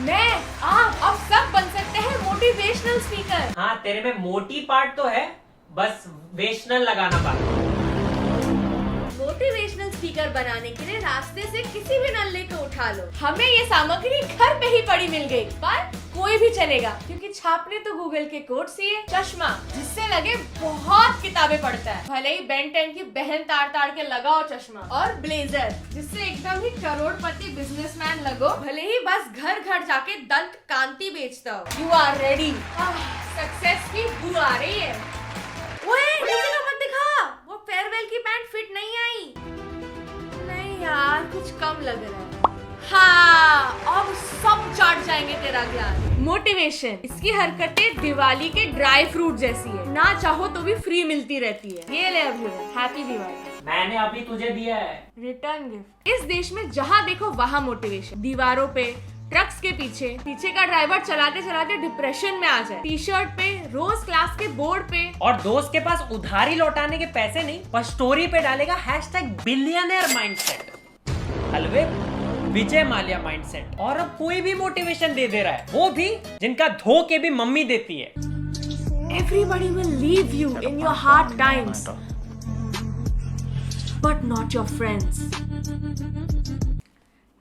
मैं आप अब सब बन सकते हैं मोटिवेशनल स्पीकर। हाँ, तेरे में मोटी पार्ट तो है, बस वेशनल लगाना बाकी। मोटिवेशनल स्पीकर बनाने के लिए रास्ते से किसी भी नल्ले को उठा लो। हमें ये सामग्री घर पे ही पड़ी मिल गई, पर कोई भी चलेगा क्योंकि छापने तो गूगल के कोड्स ही है। चश्मा जिससे लगे बहुत किताबें पढ़ता है, भले ही बेन 10 की बहन ताड़ के लगाओ चश्मा। और ब्लेजर जिससे एकदम ही करोड़पति बिजनेसमैन लगो, भले ही बस घर घर जाके दंत कांति बेचता हो। You are ready. सक्सेस की बू आ रही है। ओए नीचे का मत दिखा, वो फेयरवेल की पैंट फिट नहीं आई। नहीं यार, कुछ कम लग रहा है। हाँ, अब सब चाट जाएंगे तेरा ज्ञान। मोटिवेशन, इसकी हरकतें दिवाली के ड्राई फ्रूट जैसी है, ना चाहो तो भी फ्री मिलती रहती है। ये ले अभी, हैप्पी दिवाली। मैंने अभी तुझे दिया है रिटर्न गिफ्ट। इस देश में जहाँ देखो वहाँ मोटिवेशन। दीवारों पे, ट्रक्स के पीछे का ड्राइवर चलाते चलाते डिप्रेशन में आ जाए, टी शर्ट पे, रोज क्लास के बोर्ड पे, और दोस्त के पास उधारी लौटाने के पैसे नहीं, पर स्टोरी पे डालेगा #बिलियनियर माइंडसेट। हलवे विजय माल्या माइंडसेट। और अब कोई भी मोटिवेशन दे रहा है, वो भी जिनका धो के भी मम्मी देती है। Everybody will leave you in your hard times, but not your friends.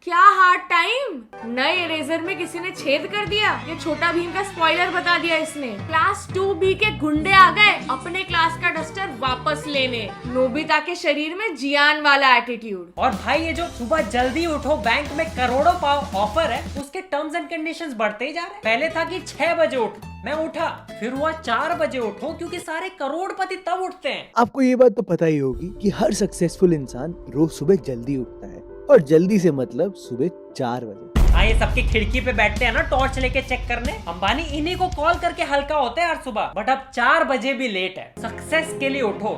क्या हार्ड टाइम? नए इरेजर में किसी ने छेद कर दिया, ये छोटा भीम का स्पॉइलर बता दिया इसने। क्लास 2B के गुंडे आ गए अपने क्लास का डस्टर वापस लेने। नोबिता के शरीर में जियान वाला एटीट्यूड। और भाई ये जो सुबह जल्दी उठो बैंक में करोड़ों पाव ऑफर है, उसके टर्म्स एंड कंडीशंस बढ़ते ही जा रहे हैं। पहले था कि 6 बजे उठो, मैं उठा, फिर हुआ 4 बजे उठो, क्योंकि सारे करोड़पति तब उठते हैं। आपको ये बात तो पता ही होगी कि हर सक्सेसफुल इंसान रोज सुबह जल्दी उठता है, और जल्दी से मतलब सुबह 4 बजे। हाँ, ये सबकी खिड़की पे बैठते हैं ना टॉर्च लेके चेक करने। अंबानी इन्हीं को कॉल करके हल्का होते हैं हर सुबह, बट अब 4 बजे भी लेट है। सक्सेस के लिए उठो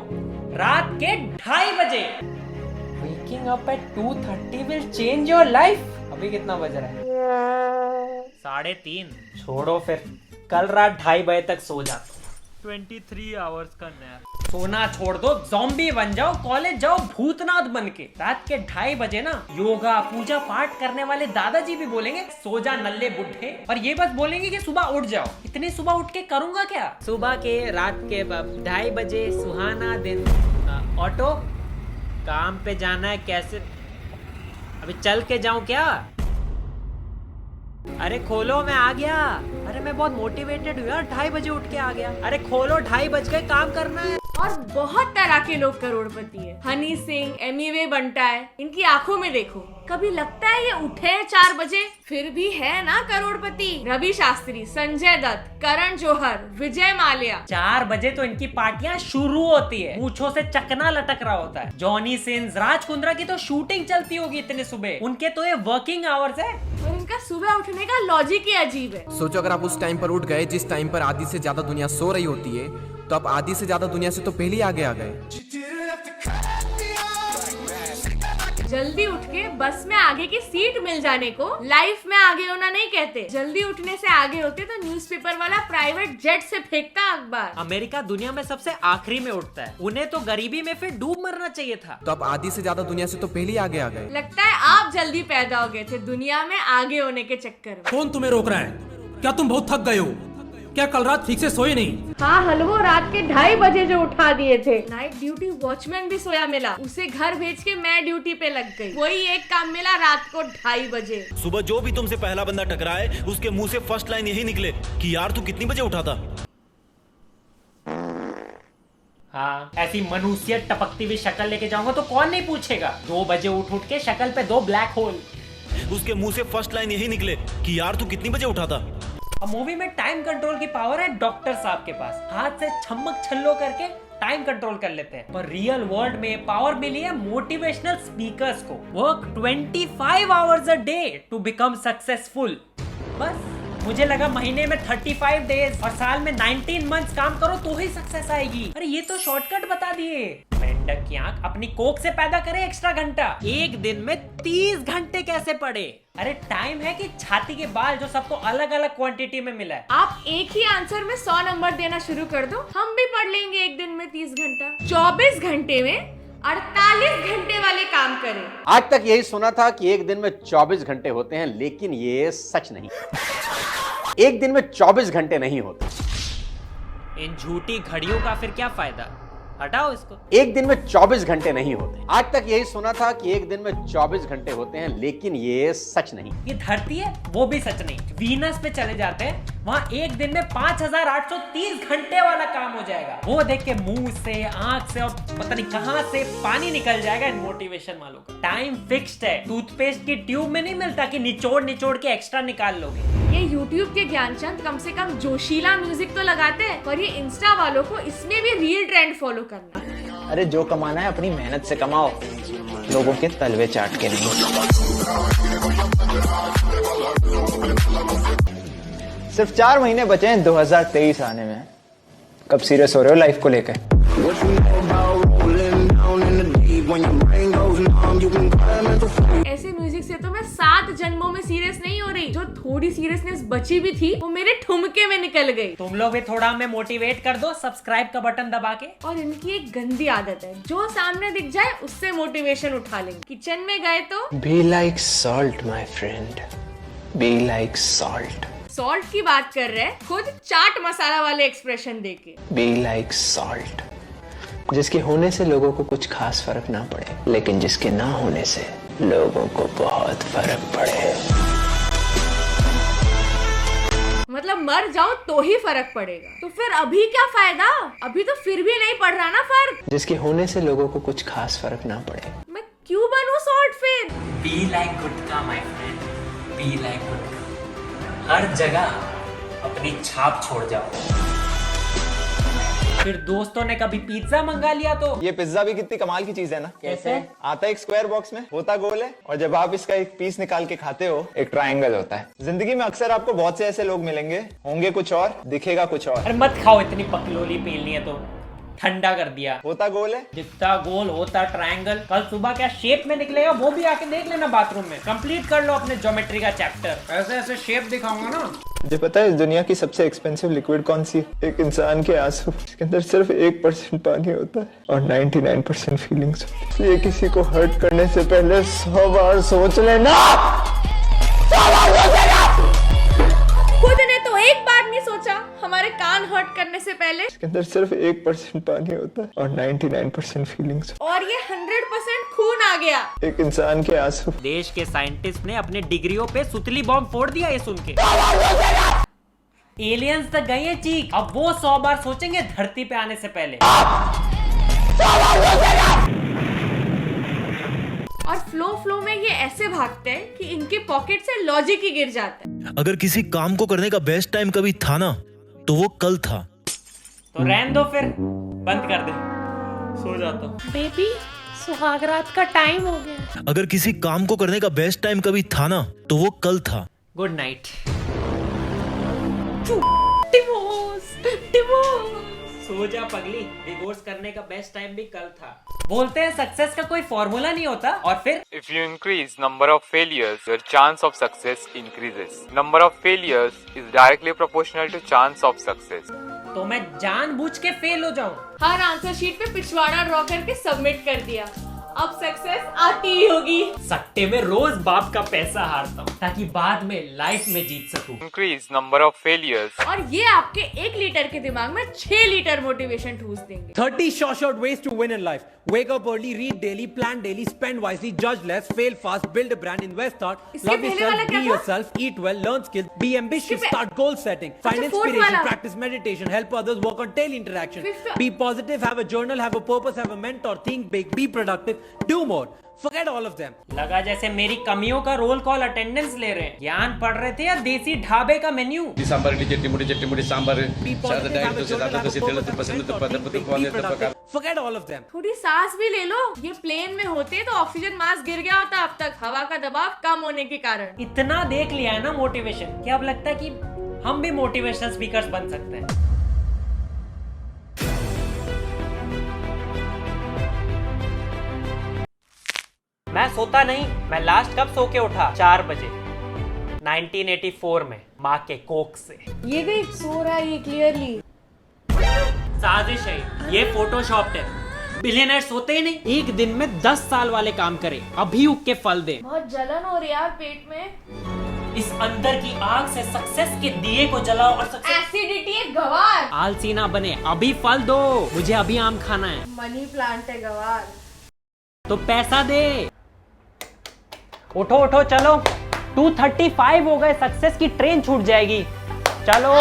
रात के 2:30 बजे। Waking up at 2:30 will change your life। अभी कितना बज रहा है? 3:30। छोड़ो फिर, कल रात 2:30 बजे तक सो जाता। 23 आवर्स का नैप। सोना छोड़ दो, ज़ॉम्बी बन जाओ, कॉलेज जाओ भूतनाथ बन के। रात के 2:30 बजे ना योगा पूजा पाठ करने वाले दादाजी भी बोलेंगे सो जा नल्ले बुढ़े, और ये बस बोलेंगे कि सुबह उठ जाओ। इतनी सुबह उठ के करूंगा क्या? सुबह के रात के 2:30 बजे सुहाना दिन। ऑटो, काम पे जाना है, कैसे? अभी चल के जाऊं क्या? अरे खोलो, मैं आ गया। अरे मैं बहुत मोटिवेटेड हूँ यार, 2:30 बजे उठ के आ गया। अरे खोलो, 2:30 बज गए, काम करना है। और बहुत तरह के लोग करोड़पति है। हनी सिंह, एमिवे बंटा है, इनकी आंखों में देखो, कभी लगता है ये उठे हैं 4 बजे, फिर भी है ना करोड़पति। रवि शास्त्री, संजय दत्त, करण जौहर, विजय माल्या। 4 बजे तो इनकी पार्टियां शुरू होती है, मूंछों से चकना लटक रहा होता है। जॉनी सिंस, राज कुंद्रा की तो शूटिंग चलती होगी इतने सुबह, उनके तो ये वर्किंग आवर्स है। और इनका सुबह उठने का लॉजिक ही अजीब है। सोचो अगर आप उस टाइम पर उठ गए जिस टाइम पर आधी से ज्यादा दुनिया सो रही होती है, तो आप आधी से ज्यादा दुनिया से तो पहले ही आगे आ गए। जल्दी उठ के बस में आगे की सीट मिल जाने को लाइफ में आगे होना नहीं कहते। जल्दी उठने से आगे होते तो न्यूज़पेपर वाला प्राइवेट जेट से फेंकता अखबार। अमेरिका दुनिया में सबसे आखिरी में उठता है, उन्हें तो गरीबी में फिर डूब मरना चाहिए था। तो आप आधी से ज्यादा दुनिया से तो पहले ही आगे आ गए। लगता है आप जल्दी पैदा हो गए थे दुनिया में आगे होने के चक्कर में। कौन तुम्हें रोक रहा है? क्या तुम बहुत थक गए हो? क्या कल रात ठीक से सोए नहीं? हाँ, हलवो रात के 2:30 बजे जो उठा दिए थे। नाइट ड्यूटी वॉचमैन भी सोया मिला, उसे घर भेज के मैं ड्यूटी पे लग गई। वही एक काम मिला रात को 2:30 बजे। सुबह जो भी तुमसे पहला बंदा टकराए, उसके मुंह से फर्स्ट लाइन यही निकले कि यार तू कितनी बजे उठा था। हाँ, ऐसी मनुष्य टपकती हुई शक्ल लेके जाऊंगा तो कौन नहीं पूछेगा। 2 बजे उठ के शक्ल पे 2 ब्लैक होल। उसके मुंह से फर्स्ट लाइन यही निकले कि यार तू कितनी बजे उठा था। अब मूवी में टाइम कंट्रोल की पावर है डॉक्टर साहब के पास, हाथ से छमक छल्लो करके टाइम कंट्रोल कर लेते हैं। पर रियल वर्ल्ड में पावर मिली है मोटिवेशनल स्पीकर्स को। Work 25 hours a day to become successful. बस मुझे लगा महीने में 35 डेज और साल में 19 मंथ्स काम करो तो ही सक्सेस आएगी। अरे ये तो शॉर्टकट बता दिए। मेंढक की आंख अपनी कोख से पैदा करे एक्स्ट्रा घंटा, एक दिन में 30 घंटे कैसे पड़े? अरे टाइम है कि छाती के बाल जो सबको अलग अलग क्वांटिटी में मिला है। आप एक ही आंसर में 100 नंबर देना शुरू कर दो, हम भी पढ़ लेंगे एक दिन में 30 घंटा। 24 घंटे में 48 घंटे वाले काम करें। आज तक यही सुना था कि एक दिन में 24 घंटे होते हैं, लेकिन ये सच नहीं। एक दिन में 24 घंटे नहीं होते। इन झूठी घड़ियों का फिर क्या फायदा, हटाओ इसको। एक दिन में 24 घंटे नहीं होते। आज तक यही सुना था कि एक दिन में 24 घंटे होते हैं, लेकिन ये सच नहीं। ये धरती है वो भी सच नहीं। वीनस पे चले जाते हैं, वहाँ एक दिन में 5830 घंटे वाला काम हो जाएगा। वो देख के मुंह से, आंख से और पता नहीं कहां से पानी निकल जाएगा इन मोटिवेशन वालों का। टाइम फिक्स्ड है, टूथपेस्ट की ट्यूब में नहीं मिलता कि निचोड़ निचोड़ के एक्स्ट्रा निकाल लोगे। ये YouTube के ज्ञानचंद कम से कम जोशीला म्यूजिक तो लगाते हैं, पर ये इंस्टा वालों को इसमें भी रील ट्रेंड फॉलो करना है। अरे जो कमाना है अपनी मेहनत से कमाओ, लोगों के तलवे चाट के नहीं। सिर्फ 4 महीने बचे हैं 2023 आने में। कब सीरियस हो रहे हो लाइफ को लेकर? ऐसे म्यूजिक से तो मैं 7 जन्मों में सीरियस नहीं हो रही। जो थोड़ी सीरियसनेस बची भी थी वो मेरे ठुमके में निकल गई। तुम लोग भी थोड़ा हमें मोटिवेट कर दो सब्सक्राइब का बटन दबा के। और इनकी एक गंदी आदत है, जो सामने दिख जाए उससे मोटिवेशन उठा लेंगे। किचन में गए तो be like salt my friend, be like salt. Salt की बात कर रहे हैं, खुद चाट मसाला वाले एक्सप्रेशन देके। बी लाइक सॉल्ट, जिसके होने से लोगों को कुछ खास फर्क ना पड़े, लेकिन जिसके ना होने से लोगों को बहुत फर्क पड़े। मतलब मर जाओ तो ही फर्क पड़ेगा। तो फिर अभी क्या फायदा, अभी तो फिर भी नहीं पड़ रहा ना फर्क। जिसके होने से लोगों को कुछ खास फर्क ना पड़े। मैं क्यों बनूं सॉल्ट फिर? Be like gutka my friend, be like gutka. हर जगह अपनी छाप छोड़ जाओ। फिर दोस्तों ने कभी पिज्जा मंगा लिया तो ये पिज्जा भी कितनी कमाल की चीज है ना। कैसे? आता है एक स्क्वायर बॉक्स में, होता गोल है, और जब आप इसका एक पीस निकाल के खाते हो एक ट्रायंगल होता है। जिंदगी में अक्सर आपको बहुत से ऐसे लोग मिलेंगे, होंगे कुछ और, दिखेगा कुछ और। अरे मत खाओ, इतनी पकलोली पेलनी है तो ठंडा कर दिया। होता गोल है, दिखता गोल, होता ट्रायंगल। कल सुबह क्या शेप में निकलेगा वो भी आके देख लेना बाथरूम में। कंप्लीट कर लो अपने ज्योमेट्री का चैप्टर। ऐसे ऐसे शेप दिखाऊंगा ना। मुझे पता है इस दुनिया की सबसे एक्सपेंसिव लिक्विड कौन सी है? एक इंसान के आंसू। इसके अंदर सिर्फ 1% पानी होता है और 99% फीलिंग्स। इसलिए किसी को हर्ट करने से पहले 100 बार सोच लेना। खुद ने तो एक बार नहीं सोचा हमारे कान हर्ट करने से पहले। इसके अंदर सिर्फ 1% पानी होता है और 99% फीलिंग्स। और ये 100% खून आ गया। एक इंसान के आंसू। देश के साइंटिस्ट ने अपने डिग्रियों पे सुतली बॉम्ब फोड़ दिया ये सुन के। एलियंस तक गए हैं चीख, अब वो 100 बार सोचेंगे धरती पे आने से पहले। और फ्लो में ये ऐसे भागते हैं कि इनके पॉकेट से लॉजिक ही गिर जाता है। अगर किसी काम को करने का बेस्ट टाइम कभी था ना, तो वो कल था। तो रहने दो फिर, बंद कर दे, सो जाता हूँ। बेबी सुहागरात का टाइम हो गया। अगर किसी काम को करने का बेस्ट टाइम कभी था ना, तो वो कल था। Good night. Divorce, divorce. सो जा पगली, डिवोर्स करने का बेस्ट टाइम भी कल था। बोलते हैं सक्सेस का कोई फॉर्मूला नहीं होता। और फिर If you increase number of failures, your chance of success increases. Number of failures is directly proportional to chance of success. तो मैं जानबूझ के फेल हो जाऊं। हर आंसर शीट पे पिछवाड़ा ड्रॉ करके सबमिट कर दिया। अब सक्सेस आती ही होगी। सट्टे में रोज बाप का पैसा हारता हूँ ताकि बाद में लाइफ में जीत सकूं। Increase number of failures. और ये आपके 1 लीटर के दिमाग में 6 लीटर मोटिवेशन ठूस देंगे। 30 short ways to win in life. Wake up early, read daily, plan daily, spend wisely, judge less, fail fast, build a brand, invest thought, इसके love पहले वाला yourself, क्या be था? yourself, eat well, learn skills, be ambitious, start goal setting, find अच्छा, fourth inspiration, वाला। practice meditation, help others, work on daily interaction, Fifth- be positive, have a journal, have a purpose, have a mentor, think big, be productive, do more. Forget all of them. लगा जैसे मेरी कमियों का roll call attendance ले रहे हैं। ज्ञान पढ़ रहे थे या देसी ढाबे का मेन्यू। सांबर इडली चटनी मुड़ी sambar Be positive, have a journal, have a purpose, have a mentor, think big, be productive. Forget all of them. थोड़ी सांस भी ले लो। ये प्लेन में होते तो ऑक्सीजन मास्क गिर गया होता अब तक, हवा का दबाव कम होने के कारण। इतना देख लिया है ना मोटिवेशन, क्या अब लगता है कि हम भी मोटिवेशनल स्पीकर्स बन सकते हैं। मैं सोता नहीं। मैं लास्ट कब सो के उठा? 4 बजे 1984 में, माँ के कोक से। ये देख सो रहा है ये क्लियरली। साजिश है ये, फोटोशॉप है। बिलियनर्स होते ही नहीं, एक दिन में 10 साल वाले काम करे, अभी उग के फल दे। बहुत जलन हो रही है यार पेट में। इस अंदर की आग से सक्सेस के दिए को जलाओ और एसिडिटी है गवार। आलसी ना बने, अभी फल दो, मुझे अभी आम खाना है। मनी प्लांट है गवार। तो पैसा दे। उठो उठो चलो, 2:35 हो गए, सक्सेस की ट्रेन छूट जाएगी, चलो।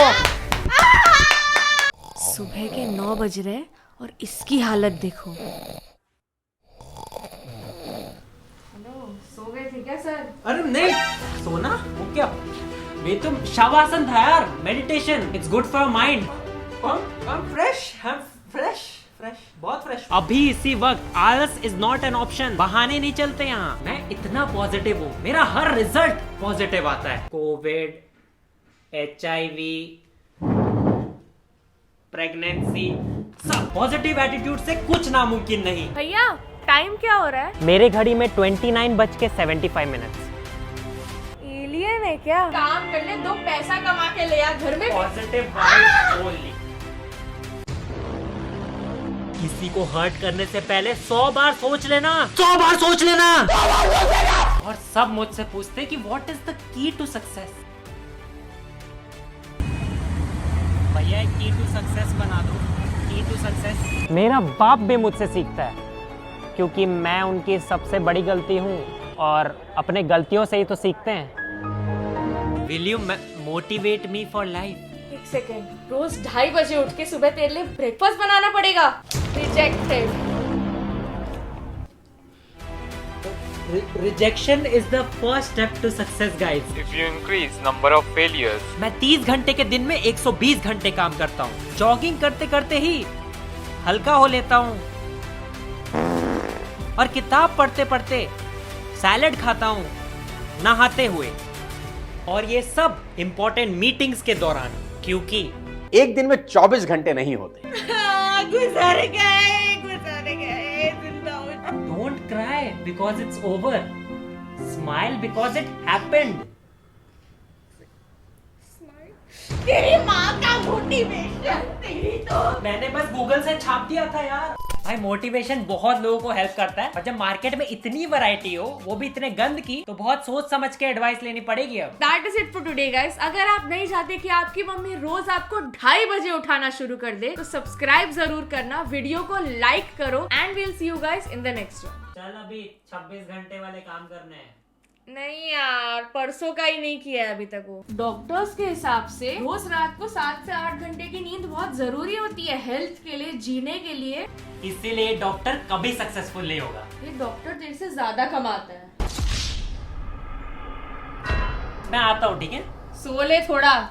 सुबह के 9 बज रहे और इसकी हालत देखो। सो गए थे क्या सर? अरे नहीं, सोना वो क्या, ये तो शवासन था यार, meditation, it's good for mind. Fresh, बहुत फ्रेश। अभी इसी वक्त आलस इज नॉट एन ऑप्शन, बहाने नहीं चलते यहाँ। मैं इतना पॉजिटिव हूँ, मेरा हर रिजल्ट पॉजिटिव आता है। कोविड, HIV, प्रेगनेंसी, सब पॉजिटिव एटीट्यूड से कुछ नामुमकिन नहीं। भैया टाइम क्या हो रहा है? मेरे घड़ी में 29:75। एलियन है क्या? काम कर ले, 2 पैसा कमा के ले आ घर में। Positive vibes only. किसी को हर्ट करने से पहले 100 बार सोच लेना, 100 बार सोच लेना। और सब मुझसे पूछते कि what is the key to success. भैया एक की टू सक्सेस बना दो, की टू सक्सेस। मेरा बाप भी मुझसे सीखता है, क्योंकि मैं उनकी सबसे बड़ी गलती हूँ और अपने गलतियों से ही तो सीखते हैं। Will you motivate me for life? एक सेकेंड, रोज 2:30 बजे उठ के सुबह तेरे लिए ब्रेकफास्ट बनाना पड़ेगा। Rejected. Rejection is the first step to success, guys. If you increase number of failures, मैं 30 घंटे के दिन में 120 घंटे काम करता हूँ। जॉगिंग करते करते ही हल्का हो लेता हूँ और किताब पढ़ते पढ़ते सैलेड खाता हूँ, नहाते हुए, और ये सब इम्पोर्टेंट मीटिंग्स के दौरान, क्योंकि एक दिन में 24 घंटे नहीं होते। गुजर गए जिंदा। Don't cry because it's over, smile because it happened. तेरी माँ का मोटिवेशन, तेरी तो। मैंने बस गूगल से छाप दिया था यार। भाई मोटिवेशन बहुत लोगों को हेल्प करता है, और जब मार्केट में इतनी वैरायटी हो, वो भी इतने गंद की, तो बहुत सोच समझ के एडवाइस लेनी पड़ेगी। अब That is it for today, guys. अगर आप नहीं चाहते कि आपकी मम्मी रोज आपको 2:30 बजे उठाना शुरू कर दे, तो सब्सक्राइब जरूर करना, वीडियो को लाइक करो, and we'll see you guys in the next one. चल अभी 26 घंटे वाले काम करने हैं। नहीं यार, परसों का ही नहीं किया है अभी तक वो। डॉक्टर्स के हिसाब से रोज रात को 7 से 8 घंटे की नींद बहुत जरूरी होती है हेल्थ के लिए, जीने के लिए। इसीलिए डॉक्टर कभी सक्सेसफुल नहीं होगा। ये डॉक्टर तेरे से ज्यादा कमाता है। मैं आता हूँ, ठीक है? सो ले थोड़ा।